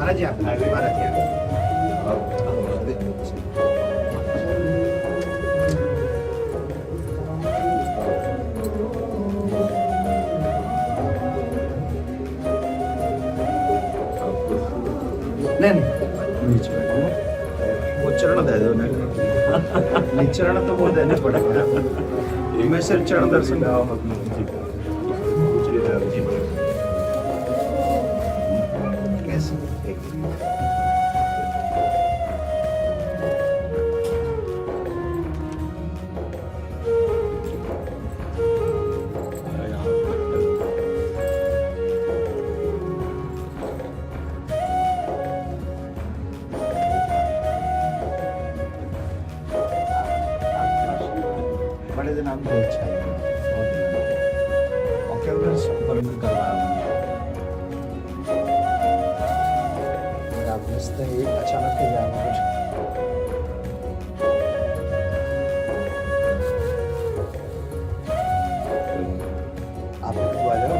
महाराज जी आप महाराज जी नहीं नीचे वो चरण दे दो ना नहीं चरण तो वो देने पड़ेगा मैं सिर्फ चरण दर्शन कैसे बड़े दिन आपको अच्छा है और क्या बंद करवाया आप रिश्ते एक अचानक ही जाना कुछ आप आ जाओ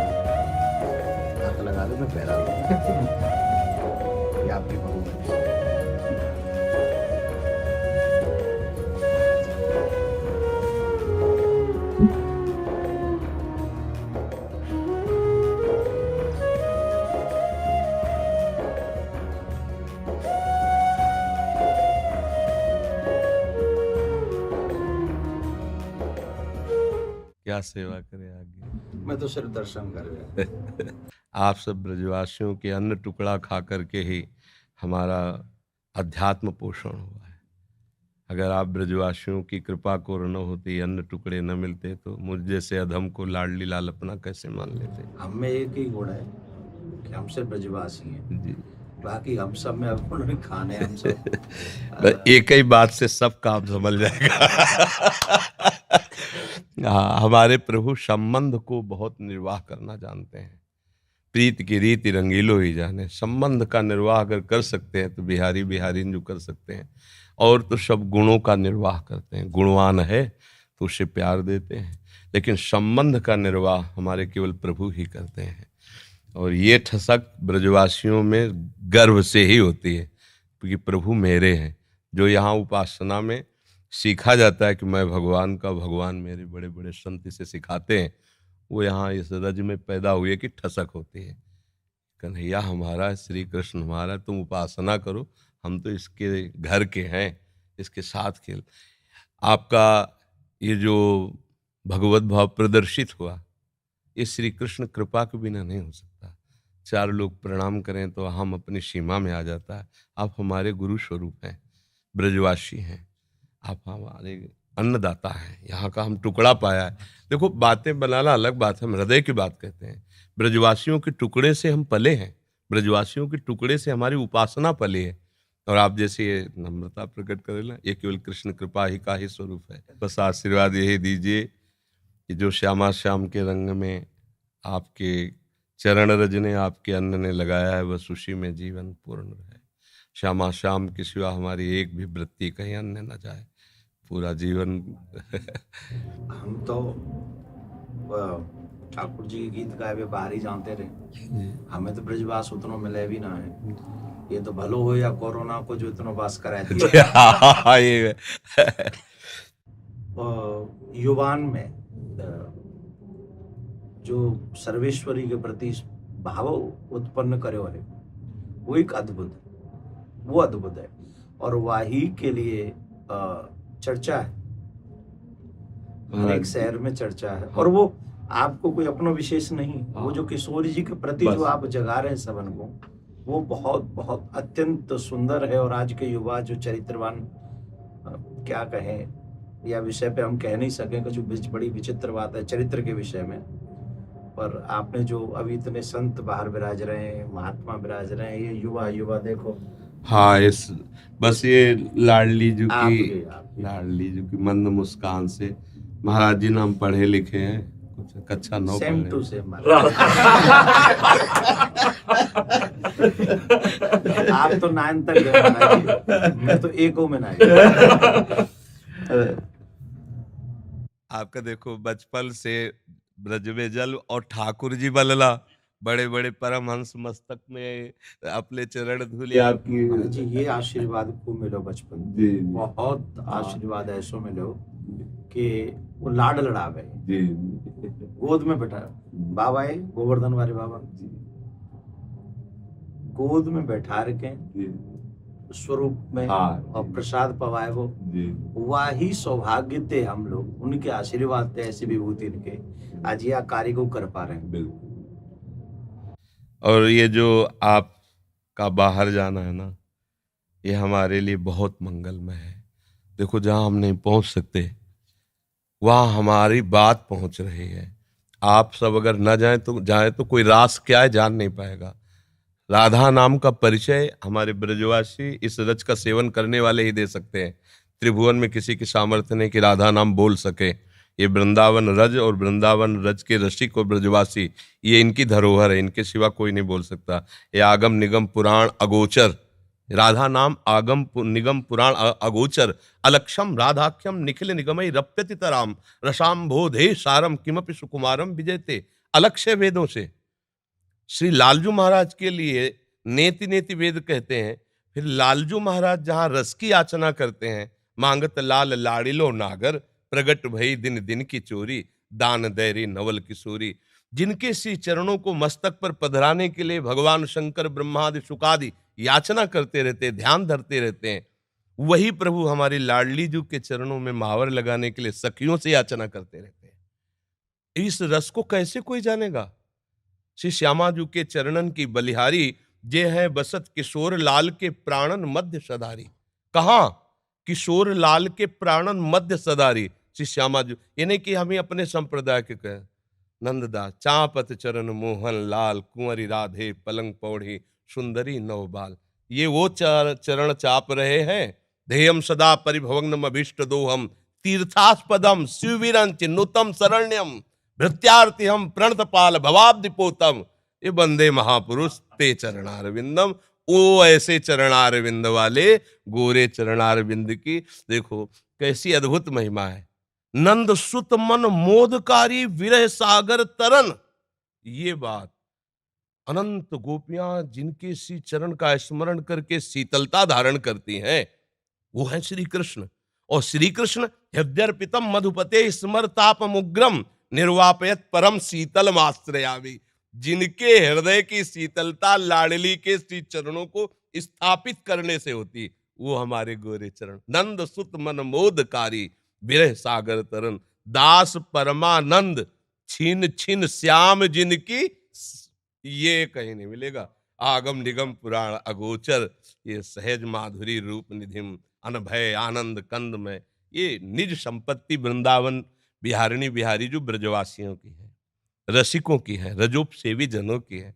हाथ लगा दो मैं पैरा ये आपकी बहू है क्या सेवा करे आगे। मैं तो सिर्फ दर्शन कर रहा आप सब ब्रजवासियों के अन्न टुकड़ा खा करके ही हमारा अध्यात्म पोषण हुआ है। अगर आप ब्रजवासियों की कृपा को न होती, अन्न टुकड़े न मिलते तो मुझ जैसे अधम को लाडली लाल अपना कैसे मान लेते। हम में एक ही गुण है कि हम सिर्फ ब्रजवासी हैं जी बाकी हम सब में अब उन्होंने खाने हम सब एक ही बात से सब काम समझ जाएगा। हाँ, हमारे प्रभु संबंध को बहुत निर्वाह करना जानते हैं। प्रीत की रीति रंगीलो ही जाने। संबंध का निर्वाह अगर कर सकते हैं तो बिहारी बिहारी जो कर सकते हैं, और तो सब गुणों का निर्वाह करते हैं। गुणवान है तो उसे प्यार देते हैं, लेकिन संबंध का निर्वाह हमारे केवल प्रभु ही करते हैं। और ये ठसक ब्रजवासियों में गर्व से ही होती है, क्योंकि प्रभु मेरे हैं। जो यहाँ उपासना में सीखा जाता है कि मैं भगवान का, भगवान मेरे, बड़े बड़े संत इसे सिखाते हैं, वो यहाँ इस रज में पैदा हुए कि ठसक होती है। कन्हैया हमारा, श्री कृष्ण हमारा, तुम उपासना करो, हम तो इसके घर के हैं, इसके साथ खेल। आपका ये जो भगवत भाव प्रदर्शित हुआ, ये श्री कृष्ण कृपा के बिना नहीं हो सकता। चार लोग प्रणाम करें तो हम अपनी सीमा में आ जाता है। आप हमारे गुरु स्वरूप हैं, ब्रजवासी हैं, आप हमारे अन्नदाता हैं। यहाँ का हम टुकड़ा पाया है। देखो, बातें बनाना अलग बात है, हम हृदय की बात कहते हैं। ब्रजवासियों के टुकड़े से हम पले हैं, ब्रजवासियों के टुकड़े से हमारी उपासना पली है। और आप जैसे ये नम्रता प्रकट करें, ये केवल कृष्ण कृपा ही का ही स्वरूप है। बस आशीर्वाद यही दीजिए कि जो श्यामा श्याम के रंग में आपके चरण रज ने, आपके अन्न ने लगाया है, बस उसी में जीवन पूर्ण रहे। श्यामा श्याम की सिवा हमारी एक भी वृत्ति कहीं अन्य न जाए, पूरा जीवन। हम तो ठाकुर जी के गीत गाए हुए बाहर ही जानते रहे, हमें तो ब्रजवास उतना मिले भी ना है। ये तो भलो हो या कोरोना को जो इतना वास कराए दिया। ये युवान में जो सर्वेश्वरी के प्रति भाव उत्पन्न करे है, वो एक अद्भुत है, वो अद्भुत है। और वही के लिए चर्चा है, हर एक शहर में चर्चा है। और वो आपको कोई अपना विशेष नहीं, वो जो किशोर जी के प्रति जो आप जगा रहे हैं सबन को, वो बहुत बहुत अत्यंत सुंदर है। और आज के युवा जो चरित्रवान, क्या कहें, या विषय पे हम कह नहीं सकें, कुछ बड़ी विचित्र बात है चरित्र के विषय में। पर आपने जो अभी इतने संत बाहर विराज रहे हैं, महात्मा विराज रहे हैं, ये युवा युवा देखो। हाँ, इस बस ये लाडली जी की आपकी लाडली जी की मंद मुस्कान से, महाराज जी नाम पढ़े लिखे हैं, कुछ कक्षा 9 सेम पढ़े। Too same. आप तो 9 तक गए महाराज, मैं तो एको में नहीं। आपका देखो, बचपन से ब्रज में जल और ठाकुर जी बलला, बड़े बड़े परमहंस मस्तक में अपने चरण धूले आपकी। हाँ जी, ये आशीर्वाद खूब मिलो बचपन में। जी बहुत आशीर्वाद ऐसो मिलो कि वो लाड लड़ावे, जी गोद में बैठा बाबा है गोवर्धन वाले बाबा, गोद में बैठा रखे स्वरूप में और प्रसाद पवाए वो, वही सौभाग्य थे हम लोग, उनके आशीर्वाद थे, ऐसी विभूति इनके आज यह कार्य को कर पा रहे हैं। और ये जो आपका बाहर जाना है ना, ये हमारे लिए बहुत मंगलमय है। देखो जहां हम नहीं पहुंच सकते वहां हमारी बात पहुंच रही है। आप सब अगर न जाए तो कोई रास क्या है जान नहीं पाएगा। राधा नाम का परिचय हमारे ब्रजवासी इस रज का सेवन करने वाले ही दे सकते हैं। त्रिभुवन में किसी की सामर्थ्य नहीं कि राधा नाम बोल सके। ये वृंदावन रज और वृंदावन रज के रसिक और ब्रजवासी, ये इनकी धरोहर है, इनके सिवा कोई नहीं बोल सकता। ये आगम निगम पुराण अगोचर, राधा नाम आगम निगम पुराण अगोचर, अलक्षम राधाख्यम निखिल निगमई रप्यति तराम, रसाम्भोधे सारम किमपि सुकुमारम विजयते। अलक्ष्य वेदों से श्री लालजू महाराज के लिए नेति नेति वेद कहते हैं। फिर लालजू महाराज जहां रस की याचना करते हैं, मांगत लाल लाड़िलो नागर, प्रगट भई दिन दिन की चोरी, दान दैरी नवल किशोरी। जिनके श्री चरणों को मस्तक पर पधराने के लिए भगवान शंकर ब्रह्मादि शुकादि याचना करते रहते, ध्यान धरते रहते हैं, वही प्रभु हमारी लाडली जू के चरणों में महावर लगाने के लिए सखियों से याचना करते रहते हैं। इस रस को कैसे कोई जानेगा? श्री श्यामाजू के चरणन की बलिहारी, जे है बसत किशोर लाल के प्राणन मध्य सदारी। कहा? किशोर लाल के प्राणन मध्य सदारी श्री श्यामाजू। ये नहीं कि हमें अपने संप्रदाय के कहें। नंददास चापत चरण मोहन लाल, कुंवरी राधे पलंग पौड़ी, सुंदरी नवबाल। ये वो चरण चाप रहे हैं। ध्येयम सदा परिभवग्नम अभीष्ट दोहम, तीर्थास्पदम शिववीरंच नुतम शरण्यम, भृत्यार्थी हम प्रणतपाल भवाब्दिपोतम। ये बंदे महापुरुष ते चरणारविंदम। वो ऐसे चरणारविंद वाले गोरे चरणारविंद की देखो कैसी अद्भुत महिमा है। नंद सुत मन मोदकारी विरह सागर तरन। ये बात अनंत गोपियां जिनके श्री चरण का स्मरण करके शीतलता धारण करती हैं, वो है श्री कृष्ण। और श्री कृष्ण हृदयर्पितम मधुपते स्मरतापमुग्रम, निर्वापयत परम शीतल माश्रयामि। जिनके हृदय की शीतलता लाडली के श्री चरणों को स्थापित करने से होती, वो हमारे गोरे चरण। नंद सुत मन मोदकारी विरह सागर तरन, दास परमानंद छीन छीन श्याम जिनकी, ये कहीं नहीं मिलेगा। आगम निगम पुराण अगोचर, ये सहज माधुरी रूप निधिम, अनभय आनंद कंद में। ये निज संपत्ति वृंदावन बिहारिणी बिहारी जो ब्रजवासियों की है, रसिकों की है, रजोप सेवी जनों की है।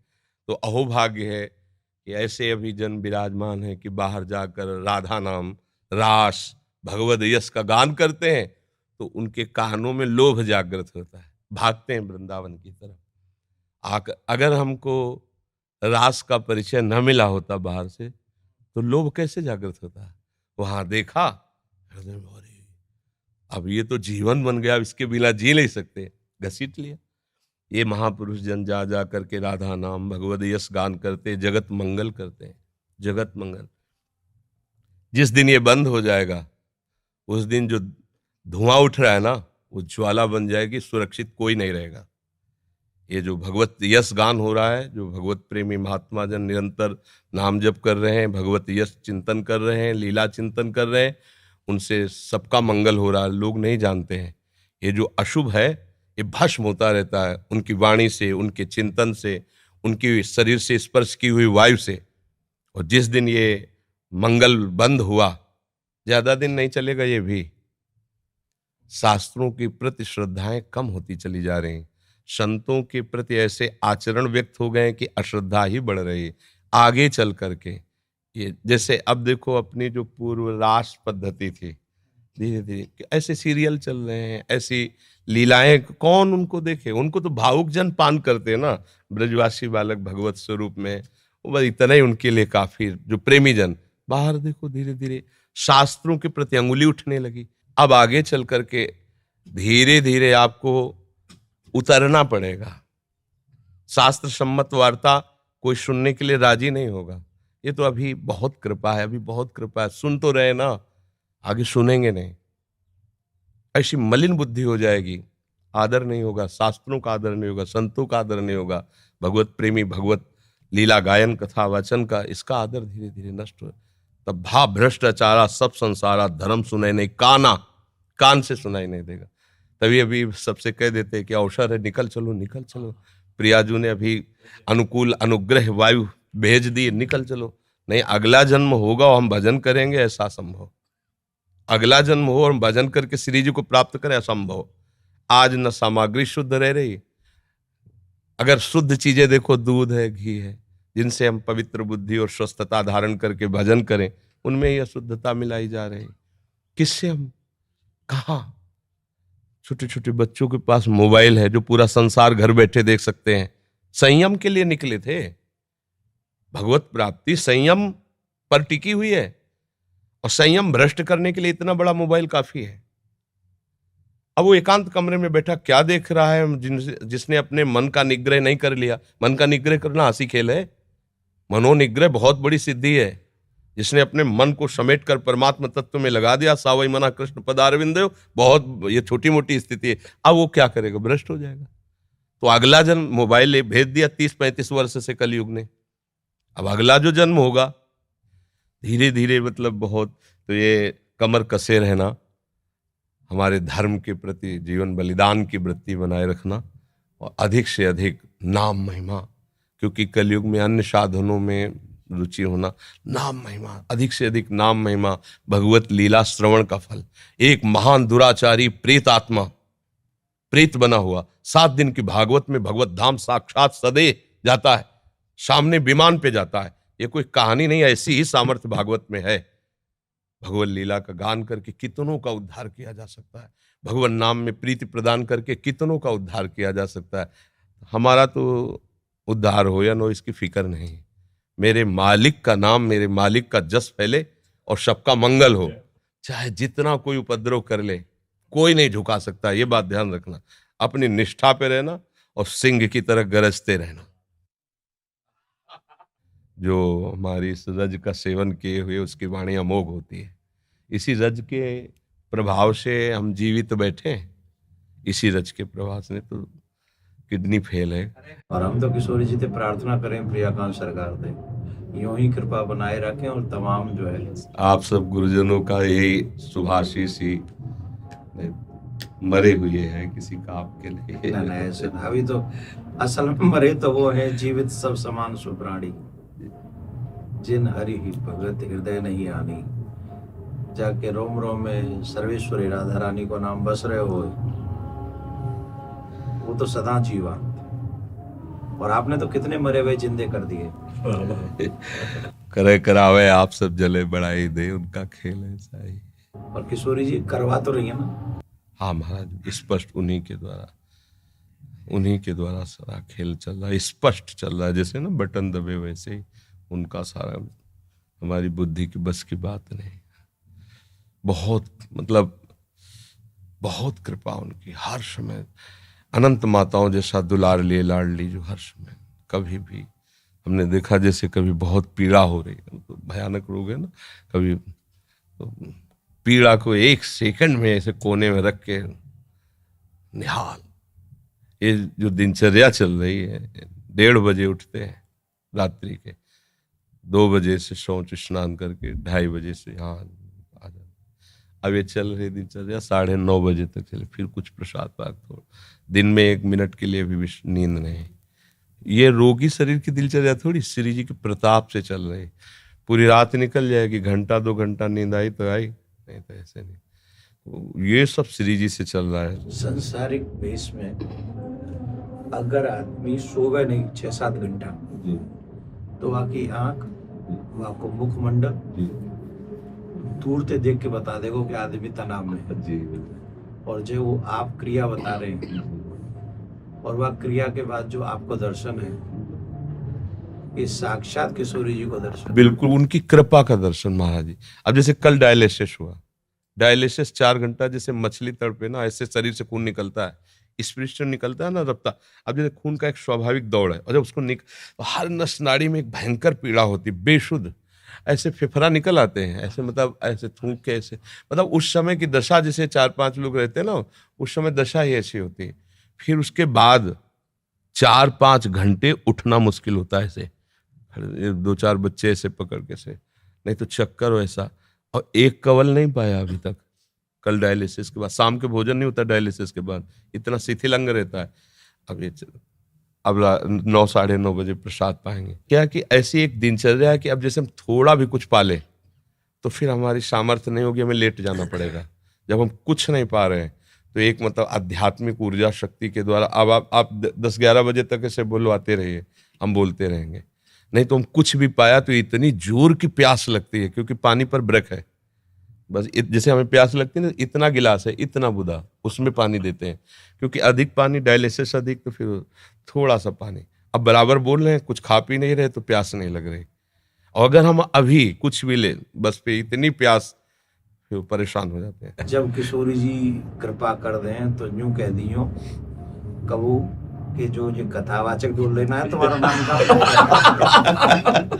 तो अहोभाग्य है कि ऐसे अभी जन विराजमान है कि बाहर जाकर राधा नाम, रास, भगवद यश का गान करते हैं तो उनके कानों में लोभ जागृत होता है, भागते हैं वृंदावन की तरफ। अगर हमको रास का परिचय न मिला होता बाहर से, तो लोभ कैसे जागृत होता है? वहां देखा, हृदय में अरे अब ये तो जीवन बन गया, इसके बिना जी नहीं सकते, घसीट लिया। ये महापुरुष जन जा जा करके राधा नाम भगवद यश गान करते, जगत मंगल करते हैं, जगत मंगल। जिस दिन ये बंद हो जाएगा, उस दिन जो धुआं उठ रहा है ना, वो ज्वाला बन जाएगी, सुरक्षित कोई नहीं रहेगा। ये जो भगवत यश गान हो रहा है, जो भगवत प्रेमी महात्मा जन निरंतर नाम जप कर रहे हैं, भगवत यश चिंतन कर रहे हैं, लीला चिंतन कर रहे हैं, उनसे सबका मंगल हो रहा है। लोग नहीं जानते हैं ये जो अशुभ है ये भस्म होता रहता है उनकी वाणी से, उनके चिंतन से, उनकी शरीर से स्पर्श की हुई वायु से। और जिस दिन ये मंगल बंद हुआ, ज्यादा दिन नहीं चलेगा, ये भी शास्त्रों के प्रति श्रद्धाएं कम होती चली जा रही, संतों के प्रति ऐसे आचरण व्यक्त हो गए कि अश्रद्धा ही बढ़ रही आगे चल करके। ये जैसे अब देखो अपनी जो पूर्व रास पद्धति थी, धीरे धीरे ऐसे सीरियल चल रहे हैं, ऐसी लीलाएं, कौन उनको देखे? उनको तो भावुक जन पान करते हैं ना, ब्रजवासी बालक भगवत स्वरूप में, वो बस इतना ही उनके लिए काफी। जो प्रेमी जन बाहर देखो, धीरे धीरे शास्त्रों के प्रति अंगुली उठने लगी। अब आगे चल करके धीरे धीरे आपको उतरना पड़ेगा, शास्त्र सम्मत वार्ता कोई सुनने के लिए राजी नहीं होगा। ये तो अभी बहुत कृपा है, अभी बहुत कृपा है, सुन तो रहे ना, आगे सुनेंगे नहीं। ऐसी मलिन बुद्धि हो जाएगी, आदर नहीं होगा, शास्त्रों का आदर नहीं होगा, संतों का आदर नहीं होगा, भगवत प्रेमी, भगवत लीला गायन कथा वचन का, इसका आदर धीरे धीरे नष्ट हो। तब भा भ्रष्टाचारा सब संसारा, धर्म सुनाई नहीं, कान से सुनाई नहीं देगा। तभी अभी सबसे कह देते हैं कि अवसर है, निकल चलो निकल चलो। प्रियाजू ने अभी अनुकूल अनुग्रह वायु भेज दिए, निकल चलो। नहीं, अगला जन्म होगा और हम भजन करेंगे, ऐसा संभव। अगला जन्म हो और हम भजन करके श्री जी को प्राप्त करें, असंभव। आज न सामग्री शुद्ध रह रही। अगर शुद्ध चीजें देखो, दूध है, घी है, जिनसे हम पवित्र बुद्धि और स्वस्थता धारण करके भजन करें, उनमें यह शुद्धता मिलाई जा रही। किससे हम कहा? छोटे छोटे बच्चों के पास मोबाइल है, जो पूरा संसार घर बैठे देख सकते हैं। संयम के लिए निकले थे। भगवत प्राप्ति संयम पर टिकी हुई है, और संयम भ्रष्ट करने के लिए इतना बड़ा मोबाइल काफी है। अब वो एकांत कमरे में बैठा क्या देख रहा है? जिसने अपने मन का निग्रह नहीं कर लिया। मन का निग्रह करना हंसी खेल है। मनोनिग्रह बहुत बड़ी सिद्धि है। जिसने अपने मन को समेट कर परमात्मा तत्व में लगा दिया, सावई मना कृष्ण पदारविंदो, बहुत ये छोटी मोटी स्थिति है। अब वो क्या करेगा? भ्रष्ट हो जाएगा। तो अगला जन्म मोबाइल भेज दिया 30-35 वर्ष से कलयुग ने। अब अगला जो जन्म होगा, धीरे धीरे मतलब बहुत, तो ये कमर कसे रहना, हमारे धर्म के प्रति जीवन बलिदान की वृत्ति बनाए रखना, और अधिक से अधिक नाम महिमा, क्योंकि कलयुग में अन्य साधनों में रुचि होना, नाम महिमा, अधिक से अधिक नाम महिमा, भगवत लीला श्रवण का फल। एक महान दुराचारी प्रेत आत्मा, प्रेत बना हुआ, 7 दिन की भागवत में भगवत धाम साक्षात सदे जाता है, सामने विमान पे जाता है। ये कोई कहानी नहीं, ऐसी ही सामर्थ्य भागवत में है। भगवत लीला का गान करके कितनों का उद्धार किया जा सकता है। भगवान नाम में प्रीति प्रदान करके कितनों का उद्धार किया जा सकता है। हमारा तो उद्धार हो या नो, इसकी फिक्र नहीं। मेरे मालिक का नाम, मेरे मालिक का जस फैले और सबका मंगल हो। चाहे जितना कोई उपद्रव कर ले, कोई नहीं झुका सकता। ये बात ध्यान रखना। अपनी निष्ठा पे रहना और सिंह की तरह गरजते रहना। जो हमारी इस रज का सेवन किए हुए, उसकी वाणी अमोघ होती है। इसी रज के प्रभाव से हम जीवित बैठे हैं। इसी रज के प्रभाव से तो किडनी फेल है। और हम तो किशोरी जी से प्रार्थना करें, प्रियाकांत सरकार से यूं ही कृपा बनाए रखें, और तमाम जो है आप सब गुरुजनों का यही शुभाशीष ही मरे हुए हैं किसी काम के लिए। ना ऐसे ना। अभी तो असल में मरे तो वो है, जीवित सब समान सुप्राणी, जिन हरि ही भगत हृदय नहीं आनी। जाके रोम रोम में सर्वेश्वरी राधा रानी को नाम बस रहे हो, वो तो सदा जीवन। और आपने तो कितने मरे हुए जिंदे कर दिए। करे करावे आप सब जले बढ़ाई दे, उनका खेल ऐसा ही। और किशोरी जी करवा तो रही है ना? हाँ महाराज, स्पष्ट उन्हीं के द्वारा सारा खेल चल रहा है, स्पष्ट चल रहा है। जैसे ना बटन दबे, वैसे ही उनका सारा, हमारी बुद्धि की बस की बात नहीं। बहुत मतलब बहुत कृपा उनकी, हर समय अनंत माताओं जैसा दुलार लिए लाडली, जो हर समय कभी भी हमने देखा, जैसे कभी बहुत पीड़ा हो रही है, तो भयानक रोग है ना, कभी तो पीड़ा को 1 सेकंड में ऐसे कोने में रख के निहाल। ये जो दिनचर्या चल रही है, 1:30 बजे उठते हैं रात्रि के, 2 बजे से शौच स्नान करके 2:30 बजे से यहाँ आ जाते। अब ये चल रही दिनचर्या 9:30 बजे तक चले, फिर कुछ प्रसाद पाक, थोड़ा दिन में 1 मिनट के लिए भी नींद नहीं। ये रोगी शरीर की दिनचर्या थोड़ी, श्री जी के प्रताप से चल रही। पूरी रात निकल जाएगी, 1-2 घंटा नींद आई तो आई, नहीं तो ऐसे नहीं। ये सब श्री जी से चल रहा है। संसारिक बेस में अगर आदमी सोवे नहीं 6-7 घंटा, तो आपकी आंख, आपको मुखमंडल दूर से देख के बता देगा कि आदमी तनाव में है जी। और जो वो आप क्रिया बता रहे हैं, और वह क्रिया के बाद जो आपको दर्शन है, ये साक्षात किशोरी जी को दर्शन। बिल्कुल उनकी कृपा का दर्शन महाराज जी। अब जैसे कल डायलिसिस हुआ, डायलिसिस 4 घंटा, जैसे मछली तड़पे ना, ऐसे शरीर से खून निकलता है। स्पिरिट से निकलता है ना रफ्तार, अब जैसे खून का एक स्वाभाविक दौड़ है, और जब उसको तो हर नस नाड़ी में एक भयंकर पीड़ा होती, बेशुद्ध ऐसे फेफड़ा निकल आते हैं, ऐसे मतलब ऐसे थूक के, ऐसे मतलब उस समय की दशा, जैसे 4-5 लोग रहते हैं ना, उस समय दशा ही ऐसी होती है। फिर उसके बाद 4-5 घंटे उठना मुश्किल होता है, ऐसे 2-4 बच्चे ऐसे पकड़ के से, नहीं तो चक्कर वैसा, और एक कवल नहीं पाया अभी तक। कल डायलिसिस के बाद, शाम के भोजन नहीं होता डायलिसिस के बाद, इतना शिथिल अंग रहता है। अब 9-9:30 बजे प्रसाद पाएंगे। क्या कि ऐसी एक दिनचर्या है कि अब जैसे हम थोड़ा भी कुछ पाले तो फिर हमारी सामर्थ्य नहीं होगी, हमें लेट जाना पड़ेगा। जब हम कुछ नहीं पा रहे हैं तो एक मतलब आध्यात्मिक ऊर्जा शक्ति के द्वारा अब आप 10-11 बजे तक ऐसे बुलवाते रहिए, हम बोलते रहेंगे। नहीं तो हम कुछ भी पाया तो इतनी जोर की प्यास लगती है, क्योंकि पानी पर ब्रेक है। बस जैसे हमें प्यास लगती है ना, इतना गिलास है, इतना बुदा, उसमें पानी देते हैं, क्योंकि अधिक पानी, डायलिसिस अधिक, तो फिर थोड़ा सा पानी। अब बराबर बोल रहे हैं, कुछ खा पी नहीं रहे तो प्यास नहीं लग रही, और अगर हम अभी कुछ भी ले बस पे इतनी प्यास, फिर परेशान हो जाते हैं। जब किशोरी जी कृपा कर दें तो यूं कह दियो कबू कि जो ये कथावाचक बोल लेना है तुम्हारा नाम का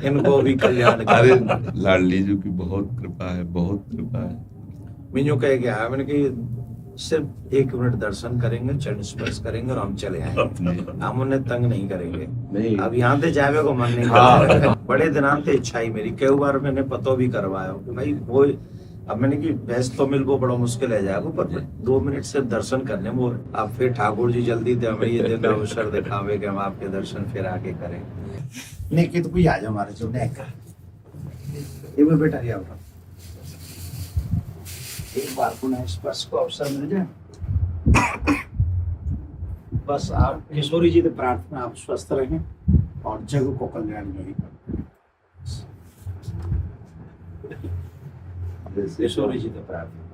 इनको भी कल्याण अरे करे। लाडली जी की बहुत कृपा है, बहुत कृपा है। मैं यूं कह गया, मैंने कहा सिर्फ 1 मिनट दर्शन करेंगे, चरण स्पर्श करेंगे और हम चले आएंगे, हम उन्हें तंग नहीं करेंगे। नहीं, अब यहाँ से जावे को मन नहीं करता। बड़े दिनांत से इच्छा ही मेरी, कई बार मैंने पतो भी करवाया कि भाई वो, अब मैंने कि भैंस तो मिल वो बड़ा मुश्किल है जाएगा, पर 2 मिनट सिर्फ दर्शन करने वो। अब फिर ठाकुर जी जल्दी दे हमें ये दिन अवसर दिखावे कि हम आपके दर्शन फिर आके करें। नहीं कि तो कोई आ जाओ हमारे जो नेक ये वो बेटा ये आओ, एक बार पुनः स्पर्श को अवसर मिल जाए। बस आप किशोरी जी से प्रार्थना, आप स्वस्थ रहें और जग को कल्याण में किशोरी जी से प्रार्थना।